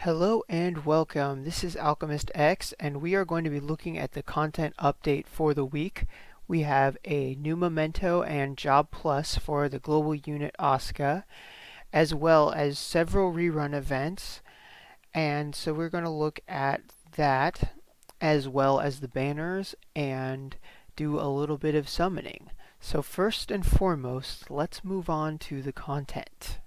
Hello and welcome. This is Alchemistexe, and we are going to be looking at the content update for the week. We have a new memento and job plus for the global unit Asuka, as well as several rerun events. And so we're going to look at that as well as the banners and do a little bit of summoning. So first and foremost, let's move on to the content.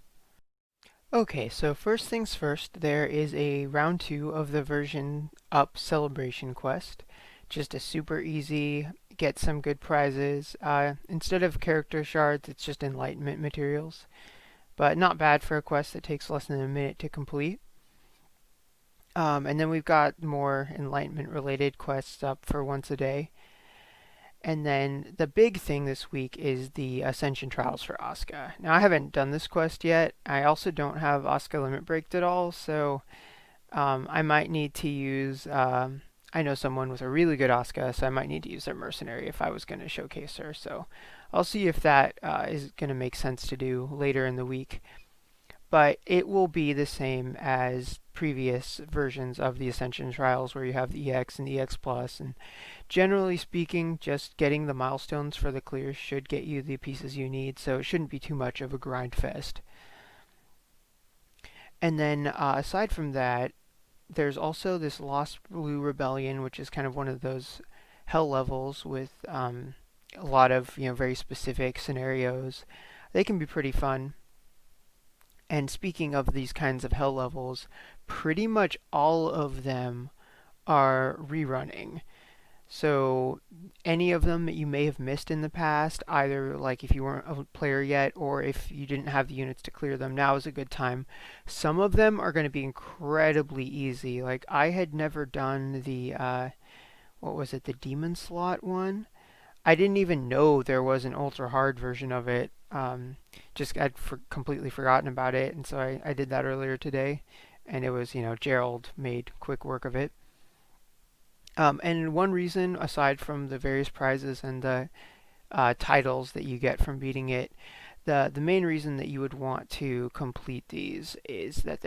Okay, so first things first, there is a round 2 of the version up celebration quest. Just a super easy, get some good prizes. Instead of character shards, it's just enlightenment materials. But not bad for a quest that takes less than a minute to complete. And then we've got more enlightenment related quests up for once a day. And then the big thing this week is the Ascension Trials for Asuka. Now, I haven't done this quest yet. I also don't have Asuka Limit Breaked at all, so I might need to use. I know someone with a really good Asuka, so I might need to use their mercenary if I was going to showcase her. So I'll see if that is going to make sense to do later in the week. But it will be the same as previous versions of the Ascension Trials where you have the EX and the EX Plus, and generally speaking, just getting the milestones for the clears should get you the pieces you need, so it shouldn't be too much of a grind fest. And then aside from that, there's also this Lost Blue Rebellion, which is kind of one of those hell levels with a lot of very specific scenarios. They can be pretty fun. And speaking of these kinds of hell levels, pretty much all of them are rerunning. So any of them that you may have missed in the past, either like if you weren't a player yet or if you didn't have the units to clear them, now is a good time. Some of them are going to be incredibly easy. Like I had never done the what was it, the demon slot one? I didn't even know there was an ultra hard version of it. Completely forgotten about it, and so I did that earlier today, and it was Gerald made quick work of it. And one reason, aside from the various prizes and the titles that you get from beating it, the main reason that you would want to complete these is that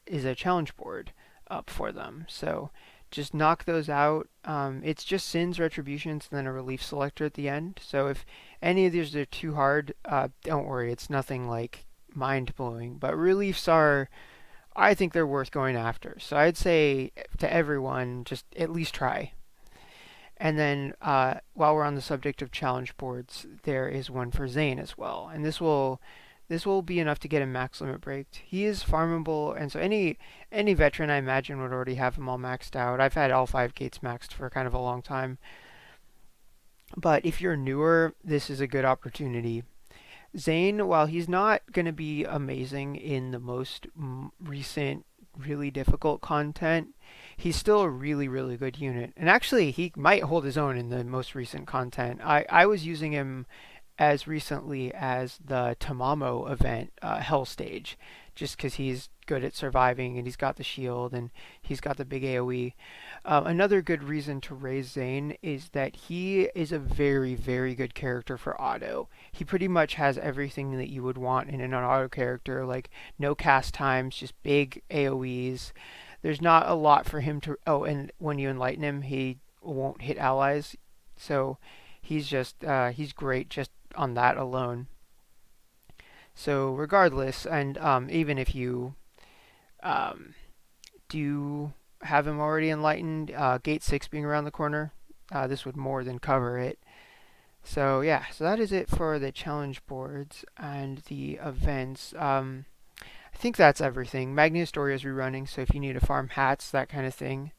is a challenge board up for them. So just knock those out. It's just sins, retributions, and then a relief selector at the end. So if any of these are too hard, don't worry. It's nothing like mind blowing. But reliefs are, I think they're worth going after. So I'd say to everyone, just at least try. And then while we're on the subject of challenge boards, there is one for Zane as well, and this will be enough to get him max limit breaked. He is farmable, and so any veteran I imagine would already have him all maxed out. I've had all 5 gates maxed for kind of a long time. But if you're newer, this is a good opportunity. Zane, while he's not going to be amazing in the most recent, really difficult content, he's still a really, really good unit. And actually, he might hold his own in the most recent content. I was using him as recently as the Tamamo event, Hell Stage, just because he's good at surviving and he's got the shield and he's got the big AoE. Another good reason to raise Zane is that he is a very, very good character for auto. He pretty much has everything that you would want in an auto character, like no cast times, just big AoEs. There's not a lot for him to. Oh, and when you enlighten him, he won't hit allies. So he's great just on that alone. So regardless, and even if you do have him already enlightened, gate 6 being around the corner, this would more than cover it. So yeah, so that is it for the challenge boards and the events. I think that's everything. Magnia Storia is rerunning, so if you need to farm hats, that kind of thing,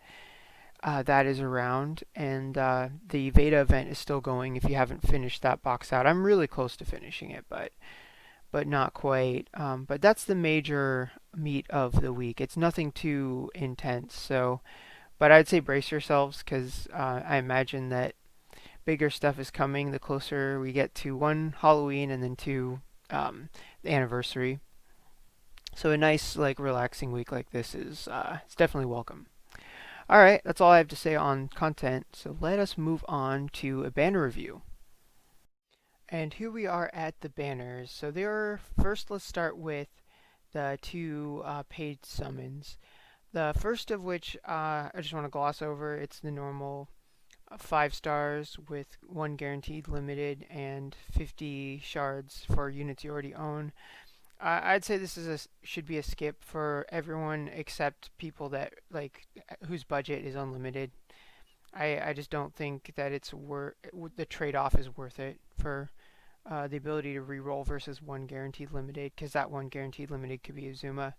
that is around. And the Veda event is still going if you haven't finished that box out. I'm really close to finishing it, but not quite. But that's the major meat of the week. It's nothing too intense, so. But I'd say brace yourselves because I imagine that bigger stuff is coming the closer we get to one Halloween and then to the anniversary. So a nice, like, relaxing week like this is it's definitely welcome. All right, that's all I have to say on content. So let us move on to a banner review. And here we are at the banners. So there, first let's start with the two paid summons. The first of which I just want to gloss over. It's the normal 5 stars with one guaranteed limited and 50 shards for units you already own. I'd say this should be a skip for everyone except people that like whose budget is unlimited. I just don't think that it's worth the trade-off is worth it for the ability to re-roll versus one guaranteed limited, because that one guaranteed limited could be Azuma.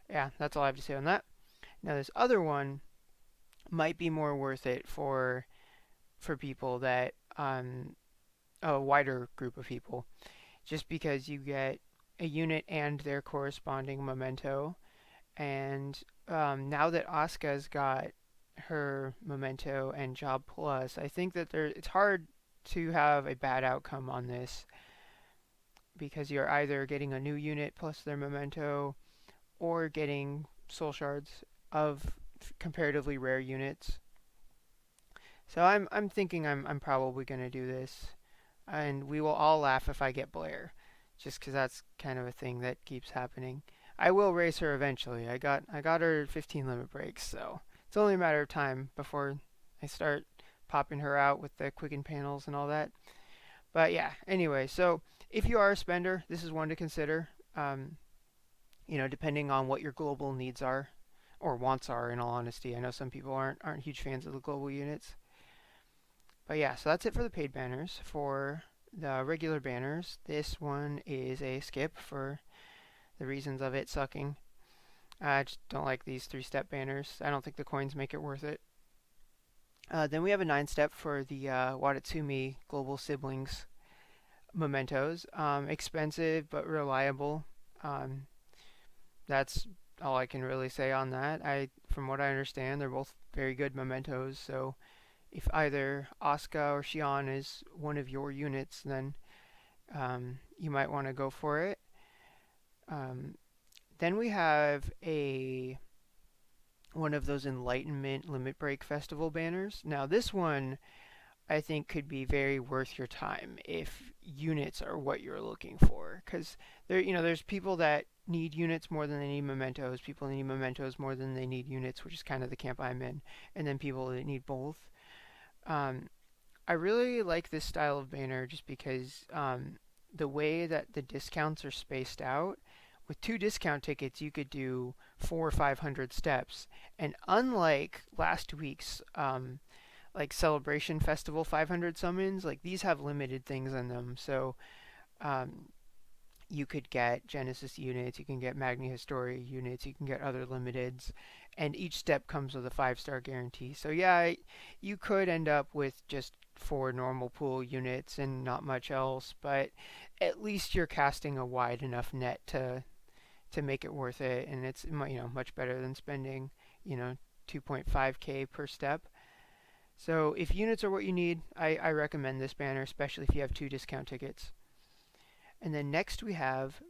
Yeah, that's all I have to say on that. Now this other one might be more worth it for people that a wider group of people, just because you get a unit and their corresponding memento. And now that Asuka's got her memento and Job Plus, I think that it's hard to have a bad outcome on this, because you're either getting a new unit plus their memento or getting soul shards of comparatively rare units. So I'm thinking I'm probably going to do this, and we will all laugh if I get Blair, just because that's kind of a thing that keeps happening. I will race her eventually. I got her 15 limit breaks, so it's only a matter of time before I start popping her out with the quicken panels and all that. But yeah, anyway, so if you are a spender, this is one to consider. Depending on what your global needs are or wants are. In all honesty, I know some people aren't huge fans of the global units. But yeah, so that's it for the paid banners. For the regular banners, this one is a skip for the reasons of it sucking. I just don't like these 3-step banners. I don't think the coins make it worth it. Then we have a 9-step for the Watatsumi Global Siblings mementos. Expensive but reliable. That's all I can really say on that. From what I understand, they're both very good mementos. So if either Asuka or Xion is one of your units, then you might want to go for it. Then we have one of those Enlightenment Limit Break Festival banners. Now this one I think could be very worth your time if units are what you're looking for, because there's people that need units more than they need mementos, people that need mementos more than they need units, which is kind of the camp I'm in, and then people that need both. I really like this style of banner just because the way that the discounts are spaced out. With 2 discount tickets, you could do 400 or 500 steps, and unlike last week's like Celebration Festival 500 summons, like these have limited things in them. So you could get Genesis units, you can get Magni Historia units, you can get other limiteds, and each step comes with a 5-star guarantee. So yeah, you could end up with just 4 normal pool units and not much else, but at least you're casting a wide enough net to make it worth it, and it's much better than spending 2.5k per step. So if units are what you need, I recommend this banner, especially if you have 2 discount tickets. And then next we have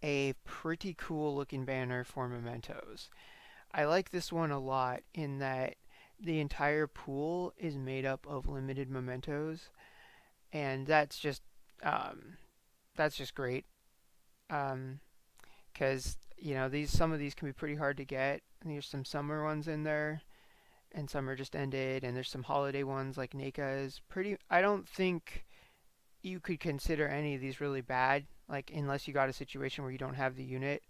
a pretty cool looking banner for mementos. I like this one a lot in that the entire pool is made up of limited mementos, and that's just great. Because some of these can be pretty hard to get. And there's some summer ones in there, and some are just ended, and there's some holiday ones like Neka is pretty. I don't think you could consider any of these really bad, like unless you got a situation where you don't have the unit,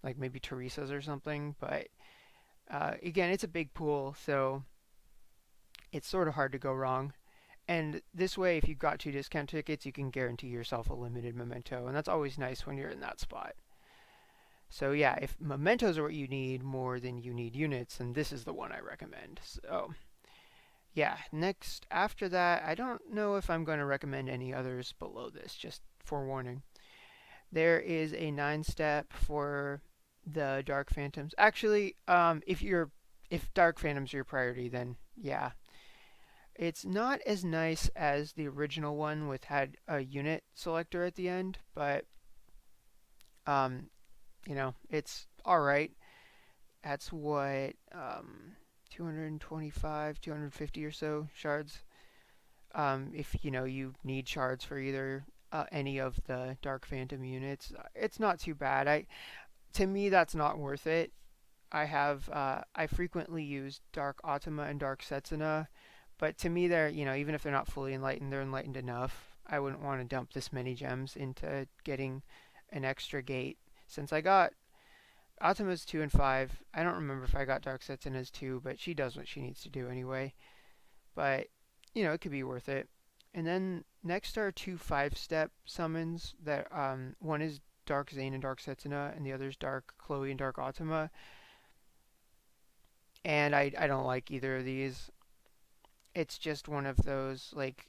like maybe Teresa's or something. But again, it's a big pool, so it's sort of hard to go wrong. And this way, if you've got 2 discount tickets, you can guarantee yourself a limited memento, and that's always nice when you're in that spot. So yeah, if mementos are what you need more than you need units, then this is the one I recommend. So yeah, next after that, I don't know if I'm going to recommend any others below this, just forewarning. There is a 9-step for the Dark Phantoms. Actually, if Dark Phantoms are your priority, then yeah. It's not as nice as the original one with had a unit selector at the end, but it's all right. That's what 225, 250 or so shards. If you need shards for either any of the Dark Phantom units, it's not too bad. To me, that's not worth it. I frequently use Dark Atama and Dark Setsuna, but to me they're, even if they're not fully enlightened, they're enlightened enough. I wouldn't want to dump this many gems into getting an extra gate since I got Atama's 2 and 5. I don't remember if I got Dark Setsuna's 2, but she does what she needs to do anyway. But, it could be worth it. And then next are two 5-step summons that one is Dark Zane and Dark Setsuna, and the other is Dark Chloe and Dark Atama. And I don't like either of these. It's just one of those, like,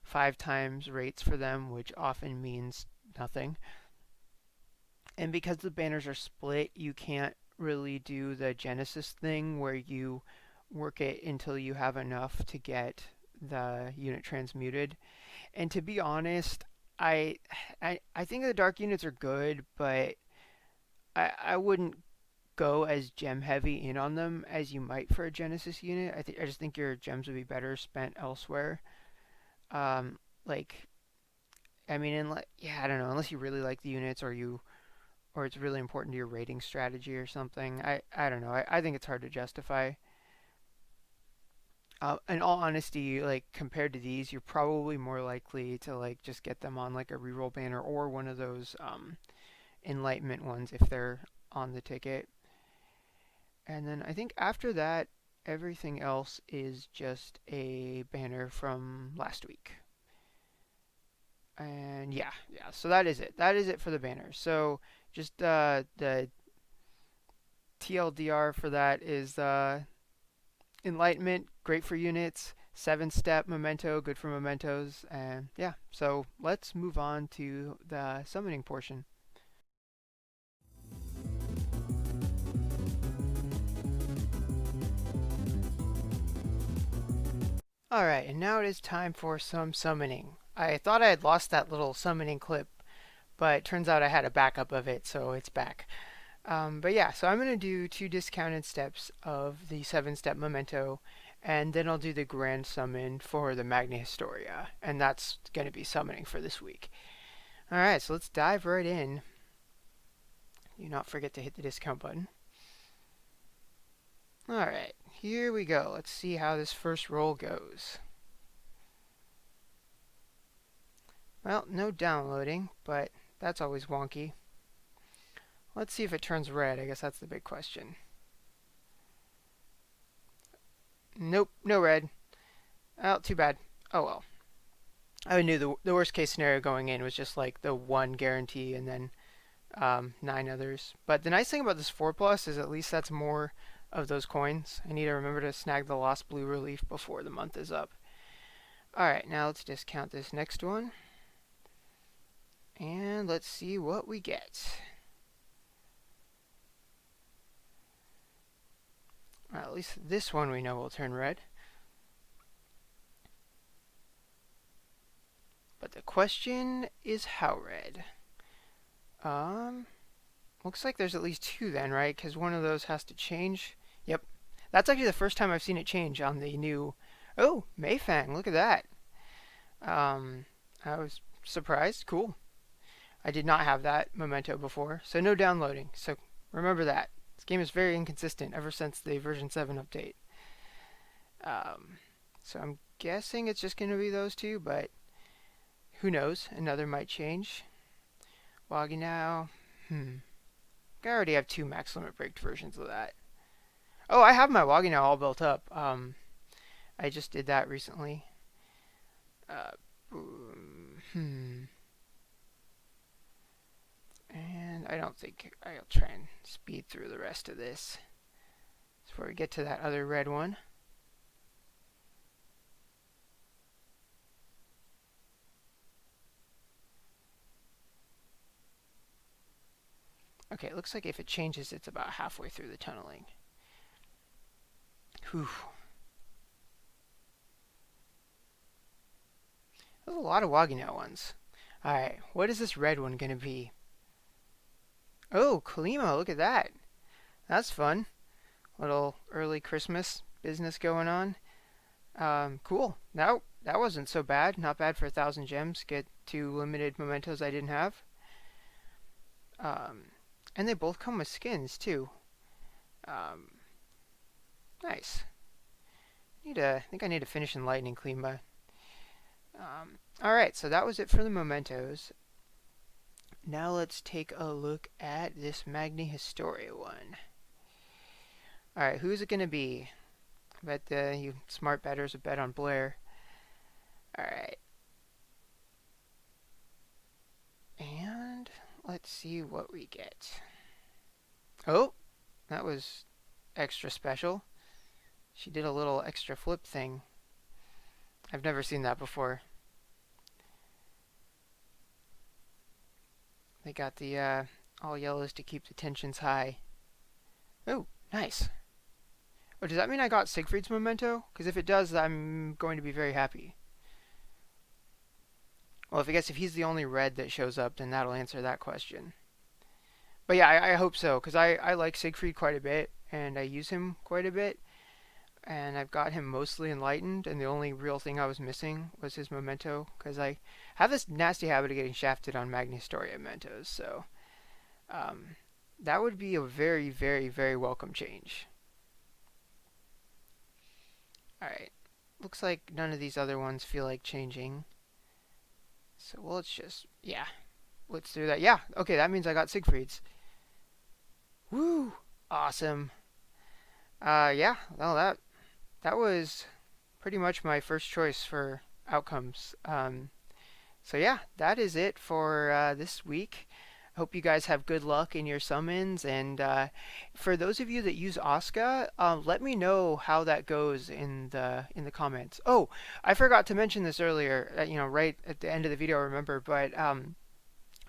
5 times rates for them, which often means nothing. And because the banners are split, you can't really do the Genesis thing where you work it until you have enough to get the unit transmuted. And to be honest, I think the dark units are good, but I wouldn't go as gem heavy in on them as you might for a Genesis unit. I just think your gems would be better spent elsewhere. Like, I mean, yeah, I don't know, unless you really like the units or it's really important to your rating strategy or something. I don't know. I think it's hard to justify. In all honesty, like compared to these, you're probably more likely to like just get them on like a reroll banner or one of those enlightenment ones if they're on the ticket. And then I think after that, everything else is just a banner from last week. And yeah. So that is it. That is it for the banners. So just the TLDR for that is Enlightenment, great for units. 7-step Memento, good for mementos. And yeah, so let's move on to the summoning portion. Alright, and now it is time for some summoning. I thought I had lost that little summoning clip, but it turns out I had a backup of it, so it's back. But yeah, so I'm going to do 2 discounted steps of the 7-step Memento, and then I'll do the grand summon for the Magna Historia, and that's going to be summoning for this week. Alright, so let's dive right in. Do not forget to hit the discount button. Alright, here we go. Let's see how this first roll goes. Well, no downloading, but that's always wonky. Let's see if it turns red. I guess that's the big question. Nope, no red. Oh, too bad. Oh well. I knew the worst case scenario going in was just like the 1 guarantee and then 9 others. But the nice thing about this 4+ is at least that's more of those coins. I need to remember to snag the Lost Blue Relief before the month is up. Alright, now let's discount this next one. And let's see what we get. Well, at least this one we know will turn red. But the question is how red? Looks like there's at least 2 then, right? Because one of those has to change. Yep. That's actually the first time I've seen it change on the new... Oh, Mayfang, look at that. I was surprised. Cool. I did not have that Memento before, so no downloading. So remember that. This game is very inconsistent ever since the version 7 update. So I'm guessing it's just going to be those 2, but who knows? Another might change. Wagginau. I already have 2 max limit break versions of that. Oh, I have my Wagginau all built up. I just did that recently. And I don't think I'll try and speed through the rest of this before we get to that other red one. Okay, it looks like if it changes, it's about halfway through the tunneling. Whew. There's a lot of Wagginau ones. Alright, what is this red one going to be? Oh, Kalima, look at that. That's fun. Little early Christmas business going on. Cool. Now, that wasn't so bad. Not bad for 1,000 gems. Get 2 limited mementos I didn't have. And they both come with skins, too. Um, nice. I think I need to finish enlightening Klima. All right, so that was it for the mementos. Now let's take a look at this Magni Historia one. All right, who's it gonna be? I bet you smart bettors would bet on Blair. All right, and let's see what we get. Oh, that was extra special. She did a little extra flip thing. I've never seen that before. They got the all yellows to keep the tensions high. Oh, nice. Oh, does that mean I got Siegfried's memento? Because if it does, I'm going to be very happy. Well, I guess if he's the only red that shows up, then that'll answer that question. But yeah, I hope so, because I like Siegfried quite a bit, and I use him quite a bit, and I've got him mostly enlightened, and the only real thing I was missing was his memento, because I have this nasty habit of getting shafted on Magna Historia mementos, so that would be a very, very, very welcome change. Alright, looks like none of these other ones feel like changing. So let's just, yeah, let's do that. Yeah, okay, that means I got Siegfried's. Woo! Awesome. Yeah, well, that was pretty much my first choice for outcomes. So yeah, that is it for this week. I hope you guys have good luck in your summons, and for those of you that use Asuka, let me know how that goes in the comments. Oh, I forgot to mention this earlier. Right at the end of the video, I remember, but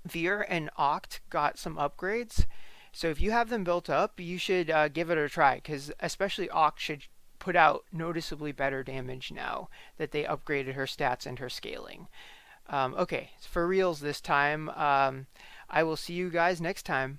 Veer and Oct got some upgrades. So if you have them built up, you should give it a try, because especially Oct should put out noticeably better damage now that they upgraded her stats and her scaling. Okay, for reals this time. I will see you guys next time.